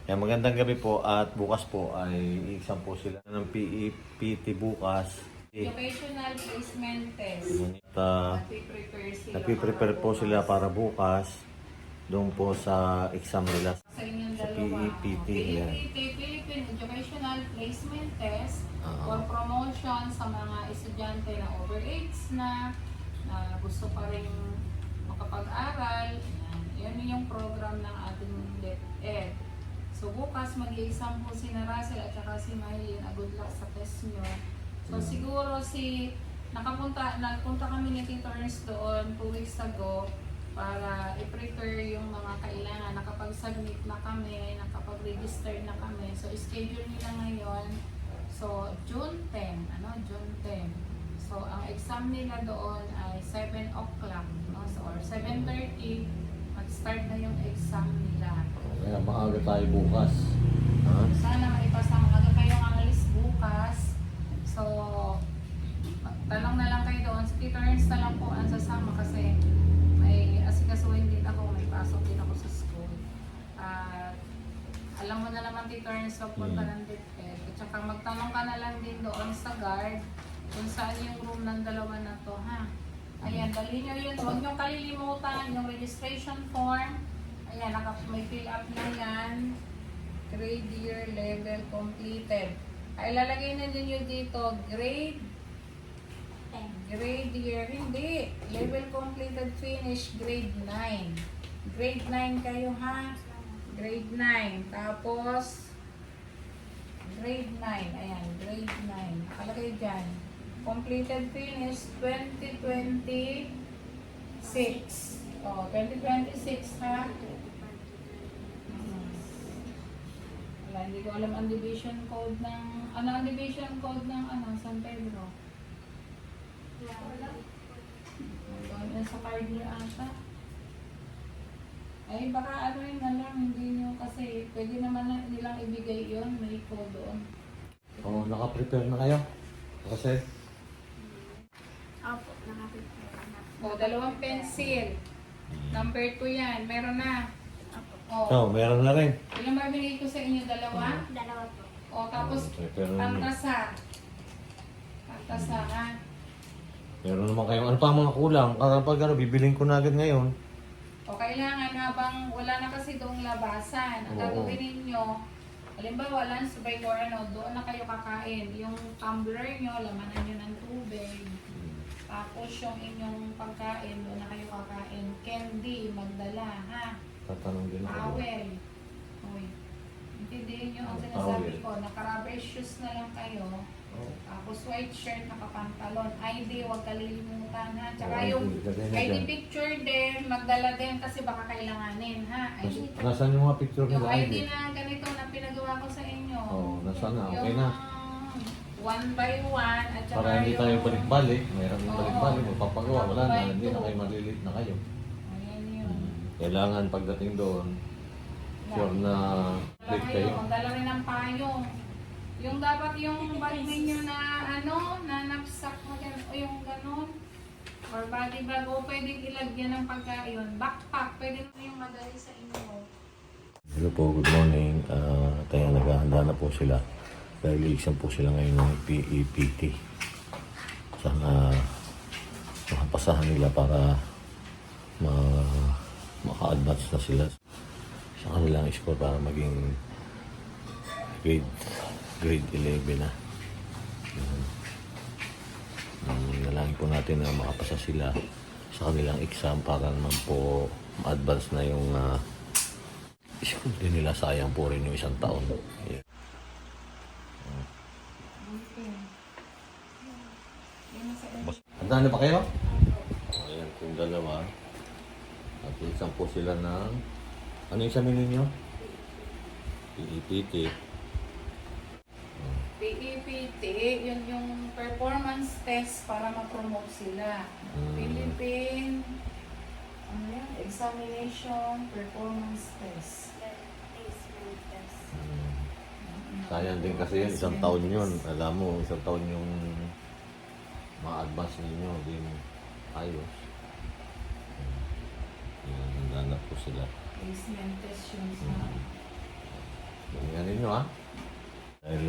Kaya magandang gabi po at bukas po ay exam po sila ng PEPT bukas. Educational placement test. At nagpiprepare po sila para bukas doon po sa exam nila Sa inyong sa dalawa. PEPT. Yan. PEPT, Philippine Educational Placement Test Oo. for promotion sa mga estudyante na overage na gusto pa rin makapag-aral. Yan yung program ng ating DepEd. So bukas mag-i-exam po si Russell at saka si Maylene. Good luck sa test nyo. So siguro nagpunta kami ni Tito Ernst doon 2 weeks ago para i-prepare yung mga kailangan. Nakapag-submit na kami, nakapag-register na kami. So schedule nila ngayon. So June 10, June 10. So ang exam nila doon ay 7 o'clock, no? So or 7:30 mag-start na yung exam nila. Kaya maaga tayo bukas. Ha? Sana maipasa mga kayo ang alis bukas. So, tanong na lang kayo doon. Sa Tito Ernst na lang po ang sasama kasi may asikasuhin din ako, may pasok din ako sa school. At alam mo na naman Tito Ernst, so punta ng DepEd. At saka magtanong ka na lang din doon sa guard kung saan yung room ng dalawa na to, ha? Ayan, dali nyo yun. Huwag nyo kalilimutan yung registration form. Ayan, may fill up na yan. Grade year level completed. Ay, lalagay na din yun dito, grade year, hindi. Level completed finish, grade 9. Grade 9 kayo ha. Grade 9. Tapos, grade 9. Ayan, grade 9. Nakalagay dyan. Completed finish, 2026. Oh, 2026 ha. Wala, hindi ko alam ang division code ng ang division code ng San Pedro. Wala sa card niyo ata. Ay baka yun na lang, hindi nyo kasi pwede naman nilang ibigay yun, may code doon. Oh, naka-prepare na kayo? Kasi Opo, nakaprepare na. O, 2 pencil. Number 2 yan, meron na. oh, meron na rin. Ilang ba binigay ko sa inyo? 2? Dalawa po. O, tapos Prepare na rin. pantasa ha. Meron naman kayo. Ano pa ang mga kulang? Kapag bibiling ko na agad ngayon. O kailangan habang wala na kasi doong labasan, ang Oo. gagawin ninyo, halimbawa lunch break or doon na kayo kakain. Yung tumbler nyo, lamanan nyo ng tubig. Tapos yung inyong pagkain, doon na kayo kakain. Candy, magdala, ha? Tatanong din ako. Towel. Uy. Intindihin nyo ang sinasabi ko. Naka-rubber shoes na lang kayo. Oh. Tapos white shirt, nakapantalon. ID, huwag kalilimutan ha. Tsaka Oh, yung lagay na ID dyan. picture din, magdala din kasi baka kailanganin ha. ID. Nasaan yung mga picture Yung nila? ID na ganito na pinagawa ko sa inyo. Oh, nasaan na? Okay Yung na. 1 by 1 at saka Para hindi tayo balik-balik. Mayroon yung Oo. balik-balik. Magpapagawa. Wala na. By Hindi na two. kayo malilit na kayo. Ayan yun. Kailangan pagdating doon, sure na Dala click kayo, kayo. magdala rin ng payong. Yung dapat yung bag ninyo na na knapsack mo dyan, o yung ganun. Or body bag, o pwedeng ilagyan ng pagkain. Backpack, pwede na yung madali sa inyo. Hello po, good morning. Tayo naghahanda na po sila. Dahil exam po sila ngayon ng PEPT. Sana makapasahan nila para maka-advance na sila sa kanilang score para maging grade 11 na. Nalangin po natin na makapasa sila sa kanilang exam para naman po ma-advance na yung school din nila. Sayang po rin yung 1 taon. Yeah. Okay. Yan na sa Handa na ba kayo? Ayan po yung dalawa. At exam po sila ng... Ano yung exam ninyo? PEPT. PEPT, yun yung performance test para ma-promote sila. Philippine Examination Performance Test. Placement test. Sayang din kasi yun, 1 taon yun. Alam mo, 1 taon yung ma-advance ninyo, din ayos. Handa na po sila. Placement test yun sa nyo ha. Dahil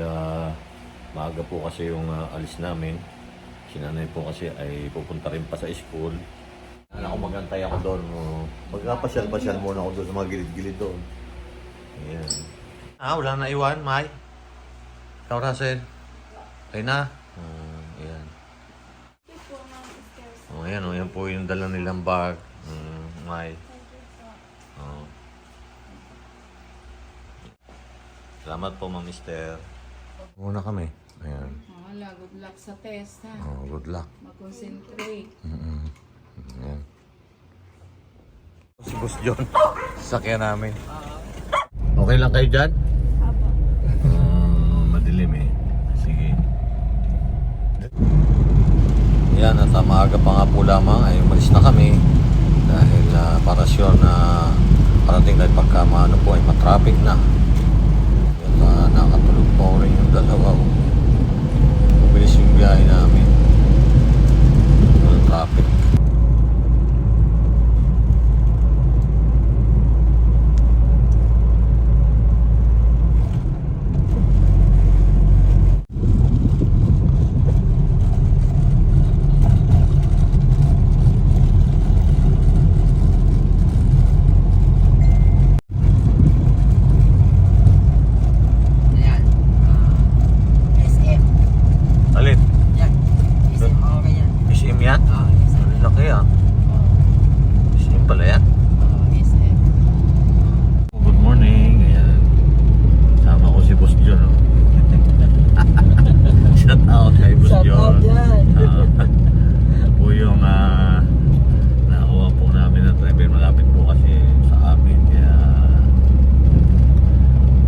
maaga po kasi yung alis namin. Si nanay po kasi ay pupunta rin pa sa school. Ako magantay ako doon. Magpapasyal-pasyal muna ako doon sa mga gilid-gilid doon. Ayan. Wala na iwan, May. Ikaw, Russell. Kayo na. Ayan. Ayan, yan po yung dala nilang bag. May. Salamat po, Ma'am Mister. Muna kami. Ayan. Wala, good luck sa test, ha? Good luck. Mag-concentrate. Ayan. Si Boss John. Sasakyan namin. Okay lang kayo dyan? Apo. Madilim eh. Sige. Yan, at maaga pa nga po lamang ay umalis na kami. Dahil para sure na parating dahil pagka maano po ay matraffic na. At nakatulog po rin yung dalawa. Mabilis yung biyahe namin. Walang traffic. Ayan. SM. Alin? Yan. SM okay yan. SM yan? SM. Laki ah. SM pala yan? SM. Good morning. Ayan. Sama ko si Boss John. Oh. Shout out kay Boss John. Ito po yung nakuha po namin ng driver. Malapit po kasi sa amin. Kaya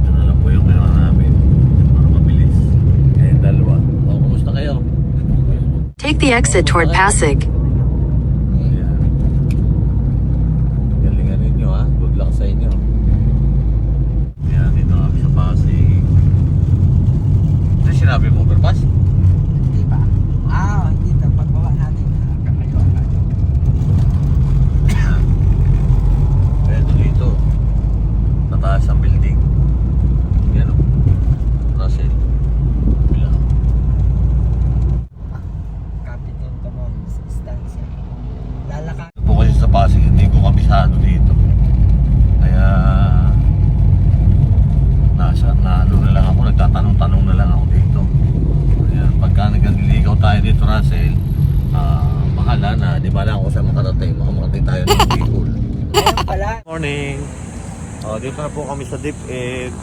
ito na lang po yung ginawa namin para mabilis. Kaya yung dalawa. Kumusta kayo? Take the exit toward Pasig. Ayan. Galingan ninyo ha. Good luck sa inyo. Ayan, dito kami sa Pasig. Ano sinabi mo, overpass? Hindi pa. Hindi pa. Pagbawa natin. Kakayo. Ayan, dito. Tataas ang building. Yan o. Russell. Bila. Capital Common. Stansya. Lalakad. Ito po kasi sa Pasig, hindi ko kabisado dito. Kaya ano na lang ako, nagtatanong-tanong na lang ako dito. Ayan, pagka nagkaligaw tayo dito, Russell, bahala na, di ba lang ako sa makarating, makarating tayo ng Bicol. Ayan pala. Morning! Dito na po kami sa DepEd.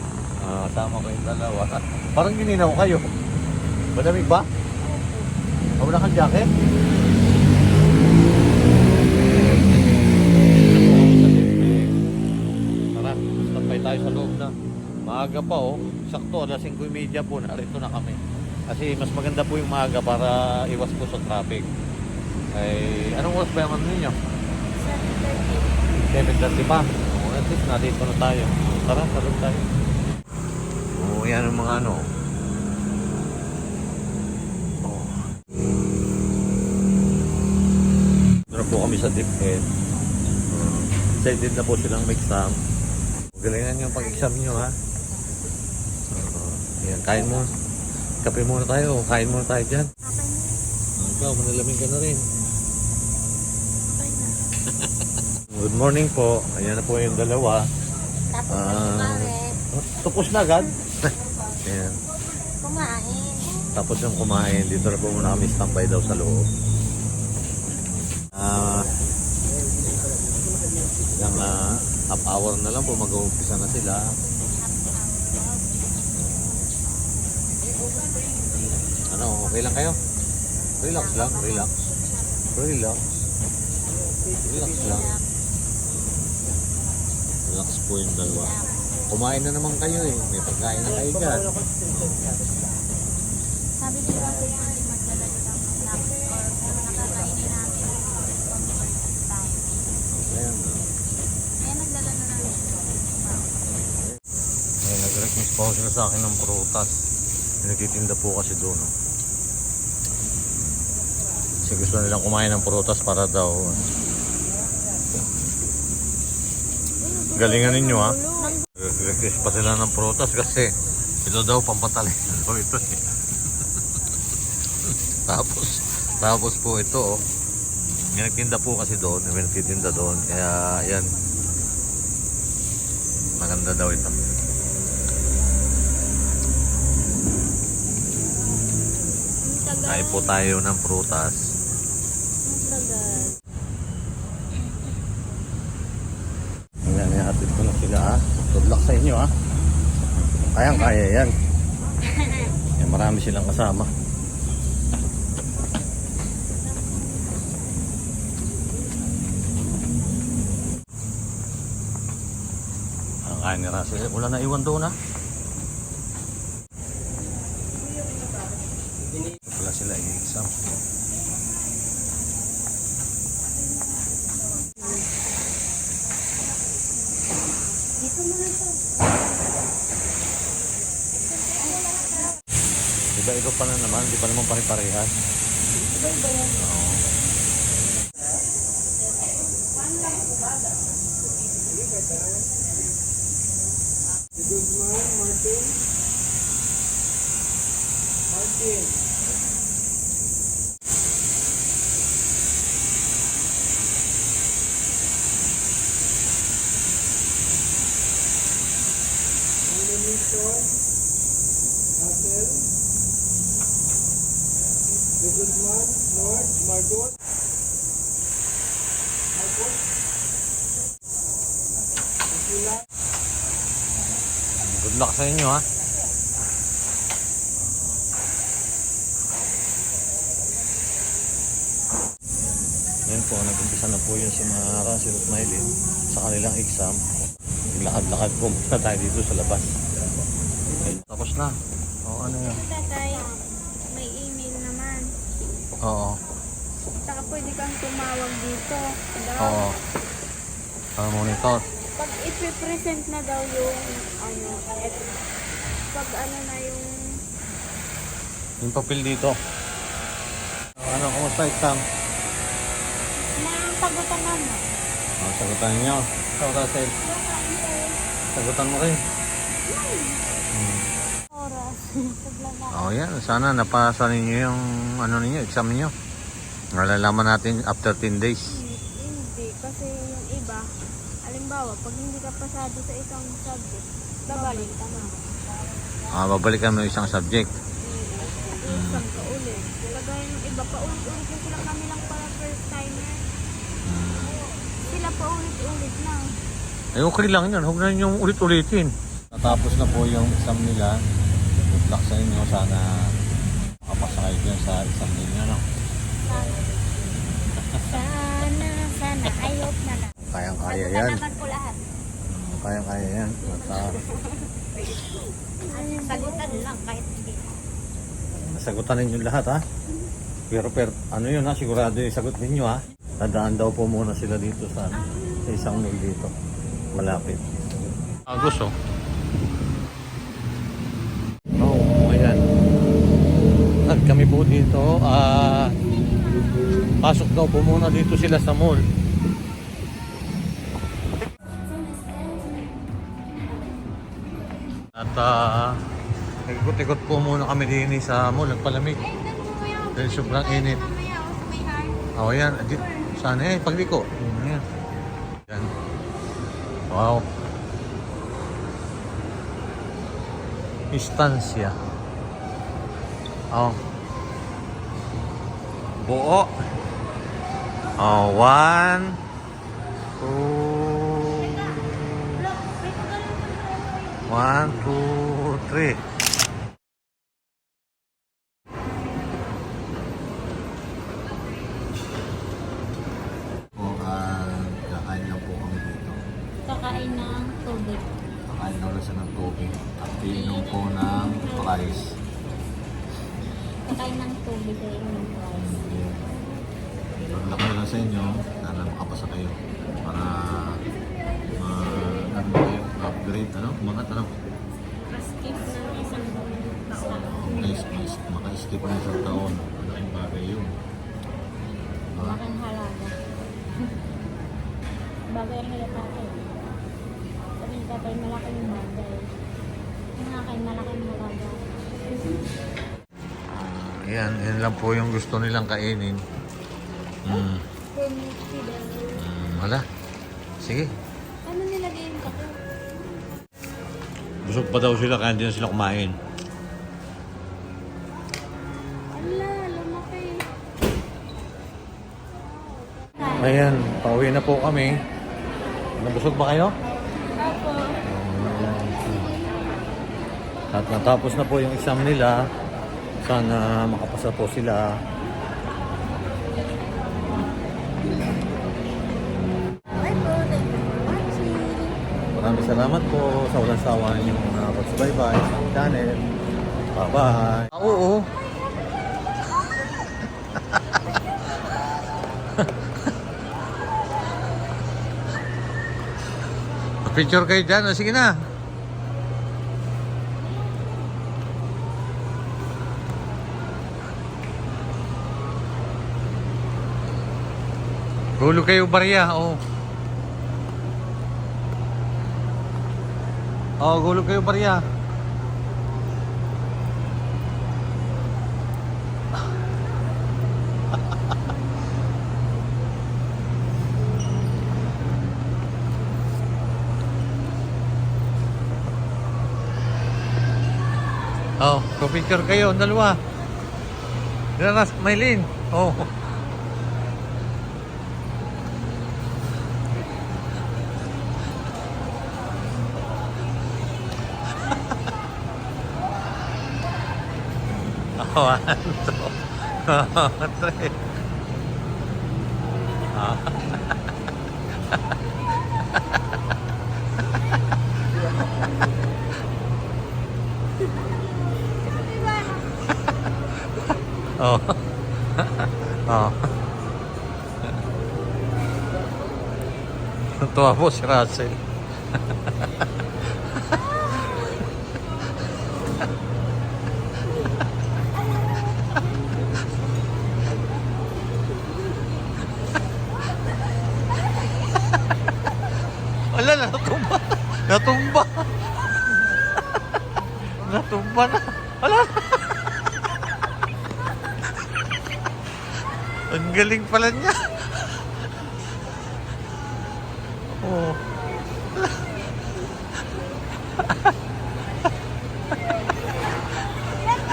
Sama ko yung dalawa. Parang gininaw kayo. Malamig ba? Wala kang jacket? Tara, standby tayo sa loob na. Maaga pa oh. Sakto, alas 5:30 po. Narito na kami. Kasi mas maganda po yung maaga para iwas po sa traffic. Ay, anong oras ba yung ano ninyo? 7:30 pa. At least nandito na tayo. Tara, salud tayo. Yan ang mga ano. Doon po kami sa DepEd. Excited na po silang mag-exam. Galingan yung pag-exam nyo ha. Yan, kain mo. Kape muna tayo. Kain muna tayo dyan. Ikaw, manalaming ka na rin. Good morning po. Ayan na po yung dalawa. Tapos kumain. Tapos na agad? Ayan. Kumain. Tapos yung kumain, dito na po muna kami standby daw sa loob. Yung half hour na lang po, mag-uumpisa na sila. Ano, okay lang kayo? Relax lang, relax. Relax. Relax lang. Relax po yung dalawa. Kumain na naman kayo eh. May pagkain na kayo dyan. Sabi ni Rosie, magdala ng snack or kung nakakainin namin time. Ayan. Kaya nagdala na namin. Ay, nag-request pa sila sa akin ng prutas. Nagtitinda po kasi doon. No? Kasi gusto nilang kumain ng prutas para daw. Galingan ninyo ha. Nag-request pa sila ng prutas kasi ito daw pampatali daw ito eh. tapos po ito oh. May nagtinda po kasi doon, may nagtitinda doon, kaya yan. Maganda daw ito. Kain po tayo ng prutas. Ayan, ihatid ko na sila ha. Good luck sa inyo ha. Kayang-kaya yan. Marami silang kasama. Ang kain ni Russell. Wala na iwan doon ha. Wala sila i-exam. Iba-iba pa na naman, di pa naman pare-parehan. Iba-iba yan. Oo. Good luck sa inyo ha. Yan po, nag-umpisa na po yun si mga Russell at Mylene sa kanilang exam. Naglakad-lakad po muna tayo dito sa labas. Okay, tapos na. O ano yun? Tatay, may email naman. Oo. Saka pwede kang tumawag dito. Oo. Ang monitor. Pag ipipresent na daw yung ano, pag ano na yung Yung papel dito. Ano, kumusta exam? sagutan naman. Sagutan niyo. Ikaw, Russell. Sagutan mo rin. Oras. Oh, yan. Sana napasa ninyo yung ano ninyo, exam niyo. Malalaman natin after 10 days. Hindi, kasi yung iba, halimbawa, pag hindi ka pasado sa isang subject, babalik ka na. Babalikan mo yung isang subject. Isang ka ulit. Kagaya yung iba, paulit-ulit na sila, kami lang para first timer. Sila paulit-ulit na. Eh, okay lang yan. Huwag na yung ulit-ulitin. Natapos na po yung exam nila. Good luck sa inyo. Sana makapasa kayo dyan sa exam ninyo. No? Sana, I hope na lang. Kayang-kaya yan. Naman po lahat. Kayang-kaya yan. At Sagutan lang kahit hindi. nasagutan ninyo lahat ha. Pero ano yun ha, sigurado yung sagot ninyo ha. Dadaan daw po muna sila dito sa isang mall dito. Malapit. Gusto. Ayan. At kami po dito, pasok daw po muna dito sila sa mall. At ikot-ikot po muna kami din sa mall, nagpalamig. Dahil sobrang init. Oh, yan. Sana eh, pagliko. Yan. Yan. Wow. Istansya. Oh. Buo. Oh, 1, 2, 1, 2, 3. Kakain lang po kami dito. Kakain ng tubig. Kakain daw lang siya ng tubig. At iinom po ng rice. Kakain ng tubig ay yung rice. Good luck na lang sa inyo. Sana makapasa kayo. Para ano kayo, upgrade, ano? Umangat, ano? Skip ng isang taon. Maka-skip ng isang taon. Malaking bagay yun. Malaking halaga. Bagay ang halata ko. Sabi tatay malaking bagay. Yung akin malaking bagay. Ayan, yan lang po yung gusto nilang kainin. Wala. Sige. Ano nilagay yung kape? Busog pa daw sila kaya hindi na sila kumain. Ala, lumaki. Ayan, pauwi na po kami. Nabusog ba kayo? Opo. At natapos na po yung exam nila. Sana makapasa po sila. Bye po. Thank you for watching. Maraming salamat po sa walang sawa ninyong pag-subaybay sa channel. Bye-bye. Oo. Picture kayo dyan. O, sige na. Gulo kayo barya. Oh. Oh, gulo kayo barya. Oh, picture kayo, dalawa. Dalawa, Maylin. Oh. Oh, 1, 2, 3. Ah. Oh. Oh. Tuwa po si Russell. Wala, natumba. Natumba. Natumba na. Wala na. Ang galing pala niya. Oh.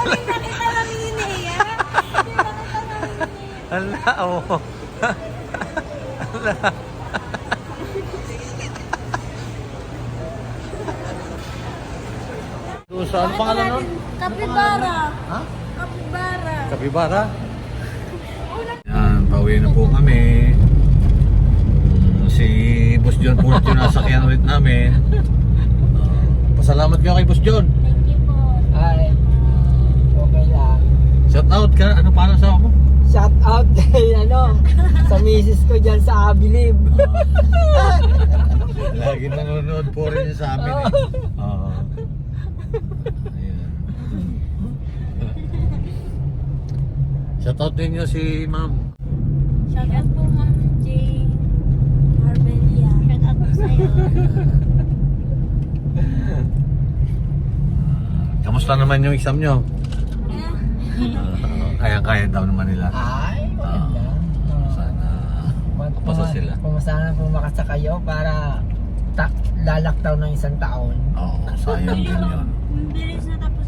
Nakita namin yun eh. Ala, oh. Ala. Doon sa ano pangalan nun? Kapibara. Ha? Kapibara. Kapibara? Yan, pauwi na po kami. Si Boss John po yung nasakyan ulit namin. Pasalamat kayo kay Boss John. Thank you po. Ay, okay lang. Shout out ka. Ano para sa mo? Shout out kay sa misis ko dyan sa Abilib. Lagi nanonood po rin sa amin eh. Oo. Ayan. Shout out ninyo si Ma'am. Shout out po Ma'am Jane Arbelia. Shout out po sa'yo. Kamusta naman yung exam nyo? Kaya-kaya daw naman nila. Ay, maganda. Sana mapasa sila. Sana pumakasa kayo para lalaktaw ng isang taon. Oo, sayang din yun. Bilis na tapos